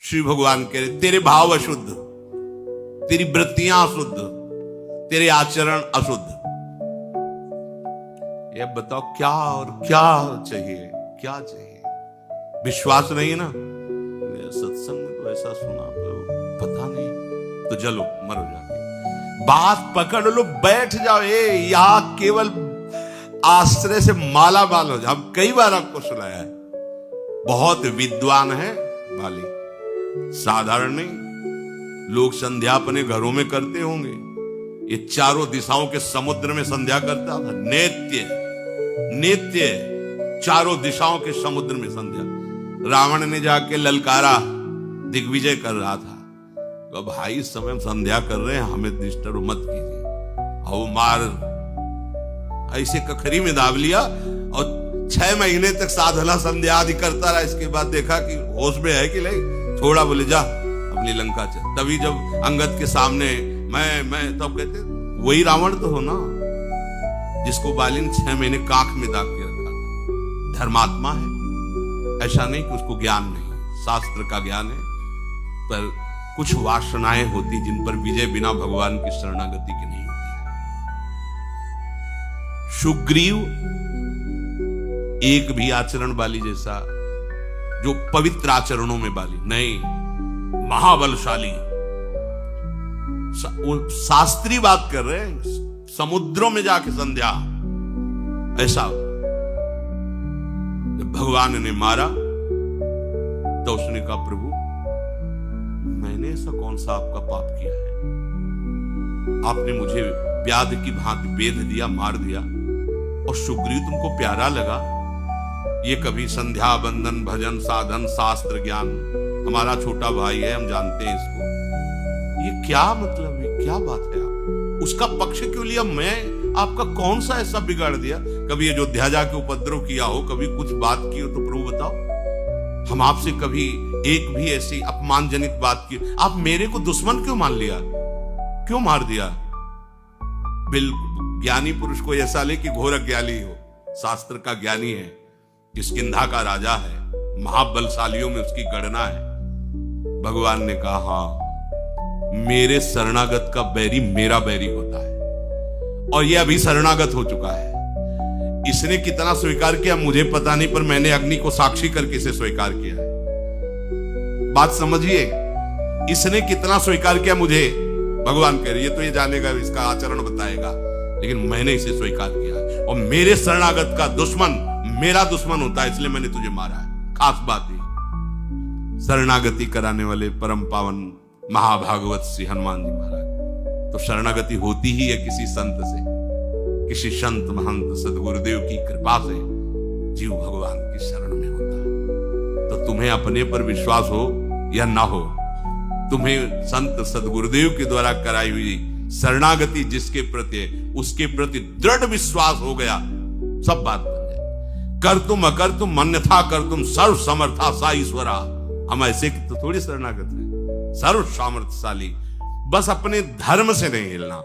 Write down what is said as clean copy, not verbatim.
श्री भगवान कह रहे तेरे भाव अशुद्ध, तेरी वृत्तियां अशुद्ध, तेरे आचरण अशुद्ध। ये बताओ क्या और क्या चाहिए, क्या चाहिए? विश्वास नहीं ना, सत्संग में तो ऐसा सुना पता नहीं, तो चलो मरो जाके, बात पकड़ लो, बैठ जाओ। यहां केवल आश्रय से माला माल हो जाओ। हम कई बार आपको सुनाया है, बहुत विद्वान है बाली, साधारण नहीं। लोग संध्या अपने घरों में करते होंगे, ये चारों दिशाओं के समुद्र में संध्या करता था। नित्य चारों दिशाओं के समुद्र में संध्या। रावण ने जाके ललकारा, दिग्विजय कर रहा था, तो भाई इस समय हम संध्या कर रहे हैं, हमें डिस्टर्ब मत कीजिए। और मार ऐसे कखरी में दाब लिया और 6 महीने तक साधना संध्या आदि करता रहा। इसके बाद देखा कि होश में है कि नहीं, थोड़ा बोले जा अपनी लंका चल। तभी जब अंगद के सामने मैं तब कहते वही रावण तो हो ना, जिसको बाली ने 6 महीने कांख में दाब के रखा। धर्मात्मा है, ऐसा नहीं कि उसको ज्ञान नहीं, शास्त्र का ज्ञान है, पर कुछ वासनाएं होती जिन पर विजय बिना भगवान की शरणागति की नहीं होती। सुग्रीव एक भी आचरण बाली जैसा, जो पवित्र आचरणों में बाली नहीं, महाबलशाली। शास्त्रीय बात कर रहे हैं, समुद्रों में जाके संध्या, ऐसा। जब भगवान ने मारा तो उसने कहा प्रभु मैंने ऐसा कौन सा आपका पाप किया है, आपने मुझे व्याध की भांति बेध दिया, मार दिया, और सुग्रीव तुमको प्यारा लगा। ये कभी संध्या बंदन भजन साधन शास्त्र ज्ञान, हमारा छोटा भाई है, हम जानते हैं इसको। ये क्या मतलब है, क्या बात है? आप उसका पक्ष क्यों लिया? मैं आपका कौन सा ऐसा बिगाड़ दिया? कभी अयोध्या जाके उपद्रव किया हो, कभी कुछ बात की हो तो प्रभु बताओ। हम आपसे कभी एक भी ऐसी अपमानजनित बात की? आप मेरे को दुश्मन क्यों मान लिया, क्यों मार दिया? बिल्कुल ज्ञानी पुरुष को ऐसा ले कि घोर अज्ञानी हो, शास्त्र का ज्ञानी है, किष्किंधा का राजा है, महाबलशालियों में उसकी गणना है। भगवान ने कहा हाँ, मेरे शरणागत का बैरी मेरा बैरी होता है, और यह अभी शरणागत हो चुका है। इसने कितना स्वीकार किया मुझे पता नहीं, पर मैंने अग्नि को साक्षी करके इसे स्वीकार किया है। बात समझिए, इसने कितना स्वीकार किया मुझे, भगवान कह रही है तो ये जानेगा, इसका आचरण बताएगा, लेकिन मैंने इसे स्वीकार किया है। और मेरे शरणागत का दुश्मन मेरा दुश्मन होता है, इसलिए मैंने तुझे मारा है। खास बात है, शरणागति कराने वाले परम पावन महाभागवत श्री हनुमान जी महाराज। तो शरणागति होती ही है किसी संत से, किसी संत महंत सदगुरुदेव की कृपा से जीव भगवान की शरण में होता है। तो तुम्हें अपने पर विश्वास हो या ना हो, तुम्हें संत सदगुरुदेव के द्वारा कराई हुई शरणागति जिसके प्रति है, उसके प्रति दृढ़ विश्वास हो गया, सब बात बन जाए। कर तुम अकर तुम अन्यथा कर तुम सर्व समर्था सा ईश्वरा। हम ऐसे तो थोड़ी शरणागत है, सर्व सामर्थ्यशाली। बस अपने धर्म से नहीं हिलना,